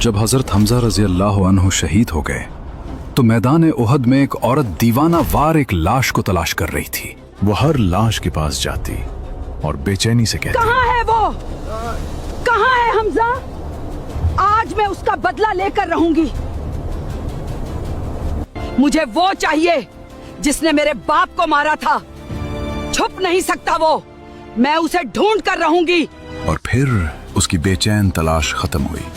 जब हजरत हमजा रजी अल्लाह अन्हु शहीद हो गए तो मैदान उहद में एक औरत दीवाना वार एक लाश को तलाश कर रही थी। वो हर लाश के पास जाती और बेचैनी से कहती, कहाँ है वो? कहाँ है हमजा? आज मैं उसका बदला लेकर रहूंगी। मुझे वो चाहिए जिसने मेरे बाप को मारा था। छुप नहीं सकता वो। मैं उसे ढूंढ कर रहूंगी। और फिर उसकी बेचैन तलाश खत्म हुई।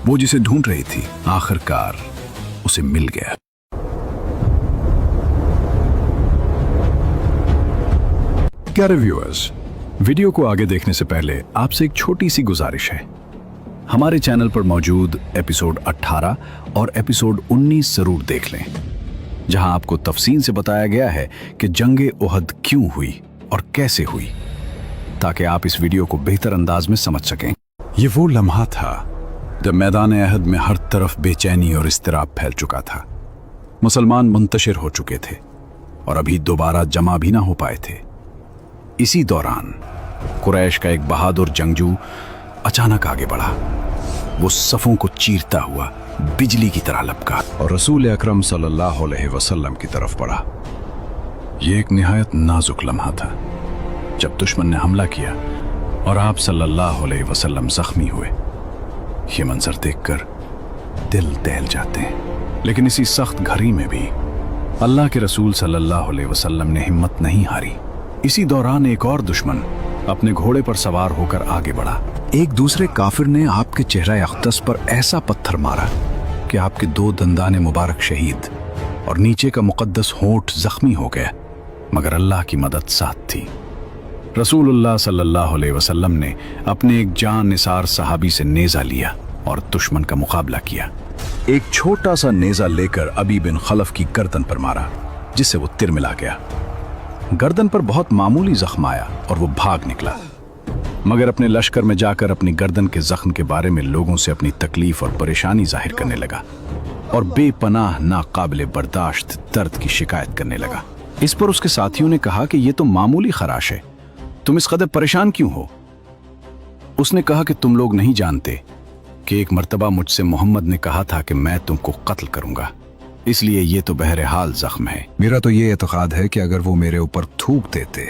वो जिसे ढूंढ रही थी आखिरकार उसे मिल गया। प्यारे व्यूअर्स, वीडियो को आगे देखने से पहले आपसे एक छोटी सी गुजारिश है। हमारे चैनल पर मौजूद एपिसोड 18 और एपिसोड 19 जरूर देख लें, जहां आपको तफसील से बताया गया है कि जंगे उहद क्यों हुई और कैसे हुई, ताकि आप इस वीडियो को बेहतर अंदाज में समझ सकें। ये वो लम्हा था जब मैदान अहद में हर तरफ बेचैनी और इस्तिराब फैल चुका था। मुसलमान मुंतशिर हो चुके थे और अभी दोबारा जमा भी ना हो पाए थे। इसी दौरान कुरैश का एक बहादुर जंगजू अचानक आगे बढ़ा। वो सफों को चीरता हुआ बिजली की तरह लपका और रसूल अकरम सल्लल्लाहु अलैहि वसल्लम की तरफ बढ़ा। ये एक निहायत नाजुक लम्हा था जब दुश्मन ने हमला किया और आप सल्लल्लाहु अलैहि वसल्लम जख्मी हुए। ये मंजर देखकर दिल दहल जाते हैं। लेकिन इसी सख्त घड़ी में भी अल्लाह के रसूल सल्लल्लाहु अलैहि वसल्लम ने हिम्मत नहीं हारी। इसी दौरान एक और दुश्मन अपने घोड़े पर सवार होकर आगे बढ़ा। एक दूसरे काफिर ने आपके चेहरा अख्तस पर ऐसा पत्थर मारा कि आपके 2 दंदाने मुबारक शहीद और नीचे का मुकद्दस होंठ जख्मी हो गया, मगर अल्लाह की मदद साथ थी। रसूलुल्लाह सल्लल्लाहु अलैहि वसल्लम ने अपने एक जान निसार सहाबी से नेज़ा लिया और दुश्मन का मुकाबला किया। एक छोटा सा नेज़ा लेकर अबी बिन खलफ की गर्दन पर मारा, जिससे वो तिरमिला गया। गर्दन पर बहुत मामूली जख्म आया और वो भाग निकला, मगर अपने लश्कर में जाकर अपनी गर्दन के जख्म के बारे में लोगों से अपनी तकलीफ और परेशानी जाहिर करने लगा और बेपनाह नाकाबिले बर्दाश्त दर्द की शिकायत करने लगा। इस पर उसके साथियों ने कहा कि ये तो मामूली खराश है, तुम इस कदर परेशान क्यों हो? उसने कहा कि तुम लोग नहीं जानते कि एक मर्तबा मुझसे मोहम्मद ने कहा था कि मैं तुमको कत्ल करूंगा, इसलिए ये तो बहरहाल जख्म है। मेरा तो ये एतकाद है कि अगर वो मेरे ऊपर थूक देते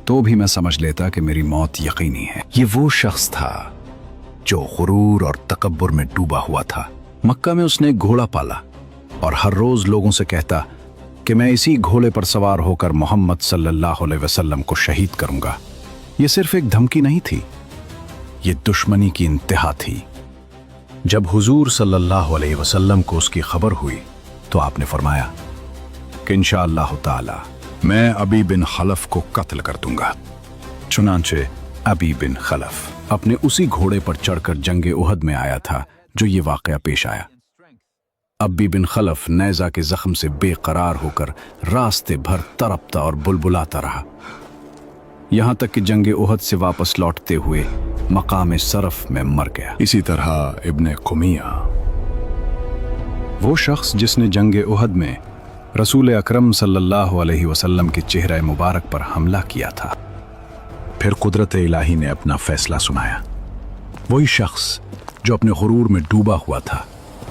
तो भी मैं समझ लेता कि मेरी मौत यकीनी है। ये वो शख्स था जो गुरूर और तकब्बुर में डूबा हुआ था। मक्का में उसने एक घोड़ा पाला और हर रोज लोगों से कहता कि मैं इसी घोड़े पर सवार होकर मोहम्मद सल्लल्लाहु अलैहि वसल्लम को शहीद करूंगा। यह सिर्फ एक धमकी नहीं थी, ये दुश्मनी की इंतहा थी। जब हुजूर सल्लल्लाहु अलैहि वसल्लम को उसकी खबर हुई तो आपने फरमाया कि इंशाअल्लाह ताला मैं अबी बिन खलफ को कत्ल कर दूंगा। चुनांचे अबी बिन खलफ अपने उसी घोड़े पर चढ़कर जंगे उहद में आया था जो ये वाकया पेश आया। अबी बिन खलफ नेज़ा के जख्म से बेकरार होकर रास्ते भर तड़पता और बुलबुलाता रहा, यहां तक कि जंगे उहद से वापस लौटते हुए मकाम सरफ में मर गया। इसी तरह इब्ने कुमिया, वो शख्स जिसने जंगे उहद में रसूल अकरम सल्लल्लाहु अलैहि वसल्लम के चेहरे मुबारक पर हमला किया था, फिर कुदरत इलाही ने अपना फैसला सुनाया। वही शख्स जो अपने गुरूर में डूबा हुआ था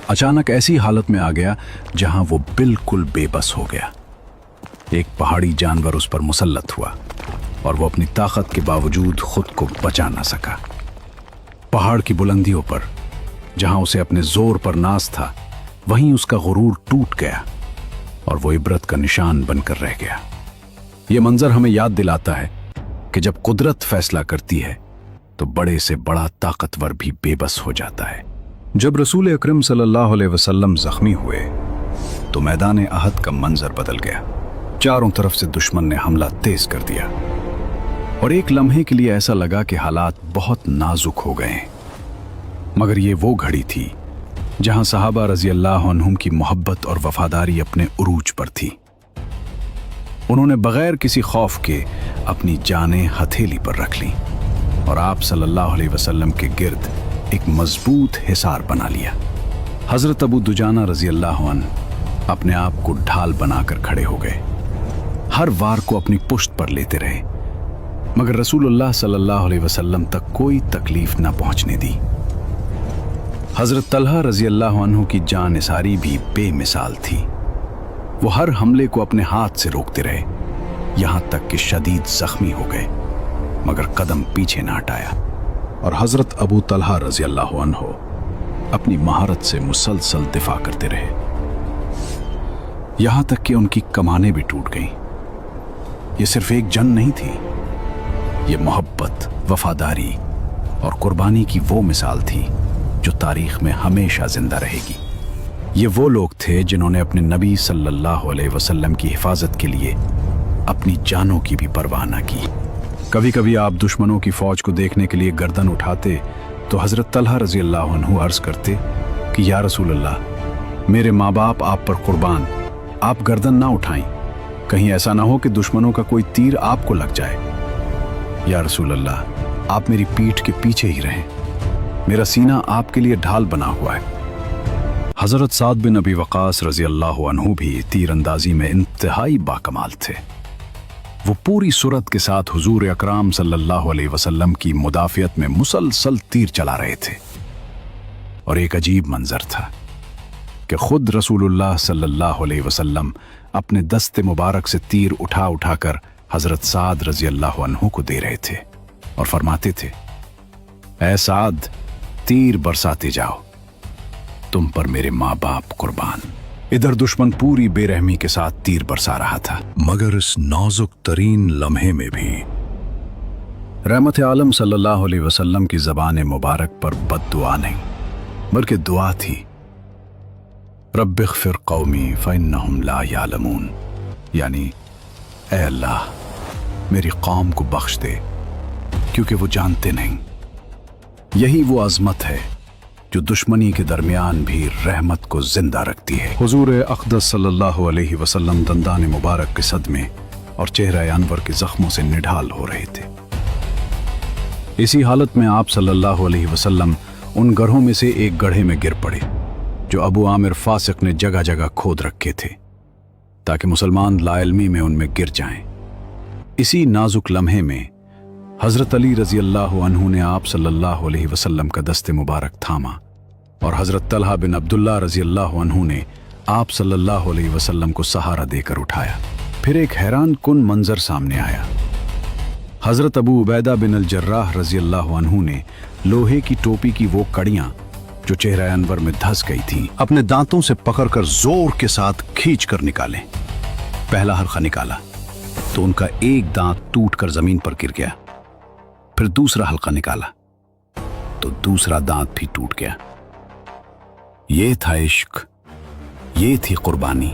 अचानक ऐसी हालत में आ गया जहां वो बिल्कुल बेबस हो गया। एक पहाड़ी जानवर उस पर मुसल्लत हुआ और वो अपनी ताकत के बावजूद खुद को बचा ना सका। पहाड़ की बुलंदियों पर जहां उसे अपने जोर पर नाज था, वहीं उसका गुरूर टूट गया और वो इबरत का निशान बनकर रह गया। ये मंजर हमें याद दिलाता है कि जब कुदरत फैसला करती है तो बड़े से बड़ा ताकतवर भी बेबस हो जाता है। जब रसूल अकरम सल्लल्लाहु अलैहि वसल्लम जख्मी हुए तो मैदान अहद का मंजर बदल गया। चारों तरफ से दुश्मन ने हमला तेज कर दिया और एक लम्हे के लिए ऐसा लगा कि हालात बहुत नाजुक हो गए। मगर ये वो घड़ी थी जहां सहाबा रजी अल्लाह अन्हुम की मोहब्बत और वफादारी अपने उरूज पर थी। उन्होंने बगैर किसी खौफ के अपनी जानें हथेली पर रख ली और आप सल्लल्लाहु अलैहि वसल्लम के गिर्द एक मजबूत हिसार बना लिया। हजरत अबू दुजाना रजी अल्लाह अन्हु अपने आप को ढाल बनाकर खड़े हो गए, हर वार को अपनी पुश्त पर लेते रहे, मगर रसूलुल्लाह सल्लल्लाहु अलैहि वसल्लम तक कोई तकलीफ न पहुंचने दी। हजरत तलहा रजी अल्लाह अन्हु की जान निसारी भी बेमिसाल थी। वो हर हमले को अपने हाथ से रोकते रहे, यहां तक कि शदीद जख्मी हो गए, मगर कदम पीछे न हटाया। और हजरत अबू तलहा रजी अल्लाह अन्हु अपनी महारत से मुसलसल दिफा करते रहे, यहां तक कि उनकी कमानें भी टूट गईं। ये सिर्फ एक जंग नहीं थी, ये मोहब्बत, वफादारी और कुर्बानी की वो मिसाल थी जो तारीख में हमेशा जिंदा रहेगी। ये वो लोग थे जिन्होंने अपने नबी सल्लल्लाहु अलैहि वसल्लम की हिफाजत के लिए अपनी जानों की भी परवाह न की। कभी कभी आप दुश्मनों की फौज को देखने के लिए गर्दन उठाते तो हजरत तलहा रजी अल्लाह अन्हु अर्ज करते कि या रसूल अल्लाह, मेरे माँ बाप आप पर कुर्बान, आप गर्दन ना उठाएं, कहीं ऐसा ना हो कि दुश्मनों का कोई तीर आपको लग जाए। या रसूल अल्लाह, आप मेरी पीठ के पीछे ही रहें, मेरा सीना आपके लिए ढाल बना हुआ है। हजरत साद बिन अबी वक़ास रजी अल्लाह अन्हु भी तीर अंदाजी में इंतहाई बाकमाल थे। वो पूरी सूरत के साथ हुजूर अकराम सल्लल्लाहु अलैहि वसल्लम की मुदाफियत में मुसलसल तीर चला रहे थे। और एक अजीब मंजर था कि खुद रसूलुल्लाह सल्लल्लाहु अलैहि वसल्लम अपने दस्ते मुबारक से तीर उठा उठाकर हजरत साद रजी अल्लाह अन्हु को दे रहे थे और फरमाते थे, ऐ साद, तीर बरसाते जाओ, तुम पर मेरे माँ बाप कुर्बान। इधर दुश्मन पूरी बेरहमी के साथ तीर बरसा रहा था, मगर इस नाजुक तरीन लम्हे में भी रहमत आलम सल्लल्लाहु अलैहि वसल्लम की ज़बान मुबारक पर बद्दुआ नहीं, बल्कि दुआ थी, रब्बिग़फिर क़ौमी फ़इन्नहुम ला यालमून, यानी ऐ अल्लाह, मेरी कौम को बख्श दे क्योंकि वो जानते नहीं। यही वो अज़मत है जो दुश्मनी के दरमियान भी रहमत को जिंदा रखती है। हुजूर अक़दस सल्लल्लाहु अलैहि वसल्लम दंदान मुबारक के सदमे और चेहरा अनवर के जख्मों से निढाल हो रहे थे। इसी हालत में आप सल्लल्लाहु अलैहि वसल्लम उन गढ़ों में से एक गड्ढे में गिर पड़े जो अबू आमिर फासिक ने जगह जगह खोद रखे थे ताकि मुसलमान लाइल्मी में उनमें गिर जाएं। इसी नाजुक लम्हे में हजरत अली रजी अल्लाह अन्हु ने आप सल्लल्लाहु अलैहि वसल्लम का दस्ते मुबारक थामा और हजरत तलहा बिन अब्दुल्ला रजी अल्लाह अन्हु ने आप सल्लल्लाहु अलैहि वसल्लम को सहारा देकर उठाया। फिर एक हैरान कुन मंजर सामने आया। हजरत अबू उबैदा बिन अल जर्राह रजी अल्लाह अन्हु ने लोहे की टोपी की वो कड़ियां जो चेहरा अनवर में धंस गई थीं, अपने दांतों से पकड़कर जोर के साथ खींच कर निकाले। पहला हल्का निकाला तो उनका एक दांत टूटकर जमीन पर गिर गया। फिर दूसरा हल्का निकाला तो दूसरा दांत भी टूट गया। ये था इश्क, ये थी कुर्बानी।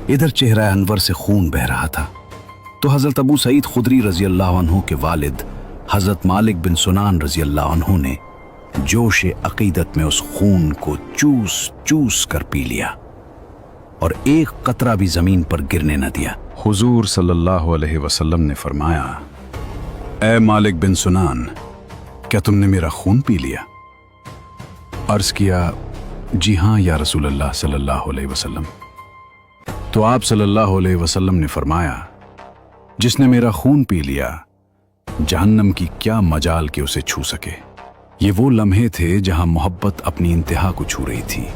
इधर चेहरा अनवर से खून बह रहा था तो हजरत अबू सईद खुदरी रजी अल्लाह अन्हु के वालिद हजरत मालिक बिन सुनान रजी अल्लाह अन्हु ने जोश अकीदत में उस खून को चूस चूस कर पी लिया और एक कतरा भी जमीन पर गिरने न दिया। हुजूर सल्लल्लाहु अलैहि वसल्लम ने फरमाया, ऐ मालिक बिन सुनान, क्या तुमने मेरा खून पी लिया? अर्ज किया, जी हाँ या रसूल अल्लाह सल्लल्लाहु अलैहि वसल्लम। तो आप सल्लल्लाहु अलैहि वसल्लम ने फरमाया, जिसने मेरा खून पी लिया, जहन्नम की क्या मजाल के उसे छू सके। ये वो लम्हे थे जहां मोहब्बत अपनी इंतहा को छू रही थी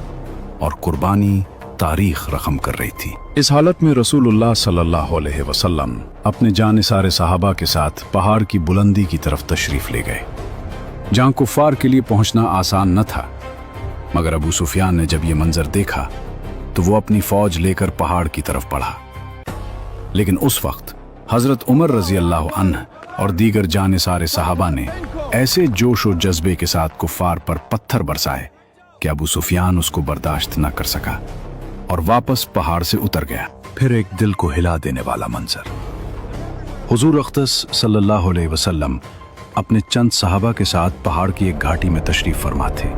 और कुर्बानी तारीख रकम कर रही थी। इस हालत में रसूलुल्लाह सल्लल्लाहु अलैहि वसल्लम अपने जानिसारे सहाबा के साथ पहाड़ की बुलंदी की तरफ तशरीफ ले गए, जहां कुफ्फार के लिए पहुंचना आसान न था। मगर अबू सुफियान ने जब ये मंजर देखा तो वो अपनी फौज लेकर पहाड़ की तरफ बढ़ा। लेकिन उस वक्त हजरत उमर रजी अल्लाह अन्ह और दीगर जानिसारे सहाबा ने ऐसे जोश और जज्बे के साथ कुफ्फार पर पत्थर बरसाए कि अबू सुफियान उसको बर्दाश्त न कर सका और वापस पहाड़ से उतर गया। फिर एक दिल को हिला देने वाला मंजर। हुजूर अक़दस सल्लल्लाहु अलैहि वसल्लम अपने चंद सहाबा के साथ पहाड़ की एक घाटी में तशरीफ फरमा थे।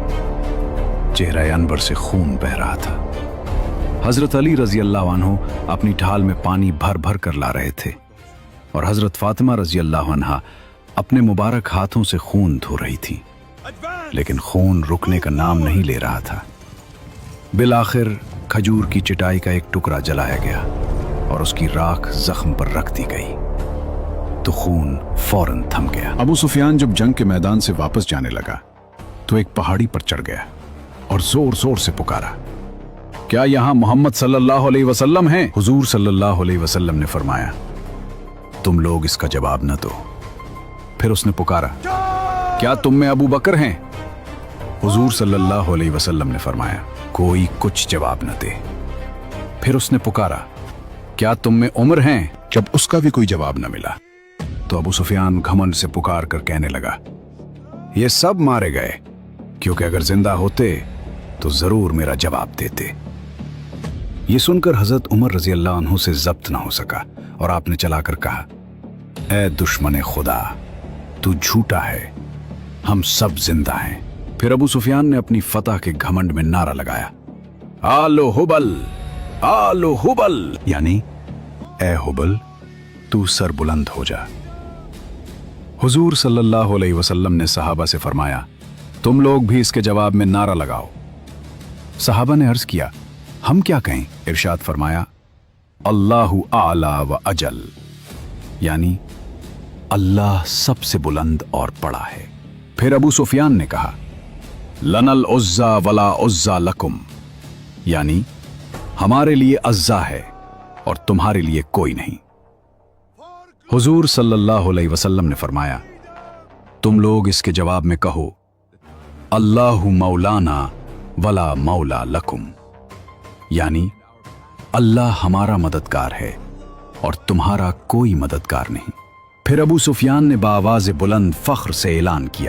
चेहरा अनवर से खून बह रहा था। हजरत अली रजी अल्लाह अन्हु अपनी ढाल में पानी भर भर कर ला रहे थे और हजरत फातिमा रजी अल्लाह अन्हा अपने मुबारक हाथों से खून धो रही थी। लेकिन खून रुकने का नाम नहीं ले रहा था। बिलाखिर खजूर की चटाई का एक टुकड़ा जलाया गया और उसकी राख जख्म पर रख दी गई तो खून फौरन थम गया। अबू सुफियान जब जंग के मैदान से वापस जाने लगा तो एक पहाड़ी पर चढ़ गया और जोर जोर से पुकारा, क्या यहां मोहम्मद सल्लल्लाहु अलैहि वसल्लम हैं? हुजूर सल्लल्लाहु अलैहि वसल्लम ने फरमाया, तुम लोग इसका जवाब न दो। फिर उसने पुकारा, क्या तुम में अबू बकर हैं? हुजूर सल्लल्लाहु अलैहि वसल्लम ने फरमाया, कोई कुछ जवाब न दे। फिर उसने पुकारा, क्या तुम में उमर हैं? जब उसका भी कोई जवाब न मिला तो अबू सुफियान घमंड से पुकार कर कहने लगा, ये सब मारे गए, क्योंकि अगर जिंदा होते तो जरूर मेरा जवाब देते। ये सुनकर हजरत उमर रजी अल्लाह अन्हु से जब्त ना हो सका और आपने चलाकर कहा, ए दुश्मन खुदा, तू झूठा है, हम सब जिंदा हैं। फिर अबू सुफियान ने अपनी फतह के घमंड में नारा लगाया, आलो हुबल, आलो हुबल, यानी ए हुबल, तू सर बुलंद हो जा। हुजूर सल्लल्लाहु अलैहि वसल्लम ने सहाबा से फरमाया, तुम लोग भी इसके जवाब में नारा लगाओ। सहाबा ने अर्ज किया, हम क्या कहें? इरशाद फरमाया, अल्लाहु आला व अजल, यानी अल्लाह सबसे बुलंद और बड़ा है। फिर अबू सुफियान ने कहा, लनल उज्जा वला उज्जा लकुम, यानी हमारे लिए अज्जा है और तुम्हारे लिए कोई नहीं। हुजूर सल्लल्लाहु अलैहि वसल्लम ने फरमाया, तुम लोग इसके जवाब में कहो, अल्लाहु मौलाना वला मौला लकुम, यानी अल्लाह हमारा मददगार है और तुम्हारा कोई मददगार नहीं। फिर अबू सुफियान ने बाआवाज़ बुलंद फख्र से ऐलान किया,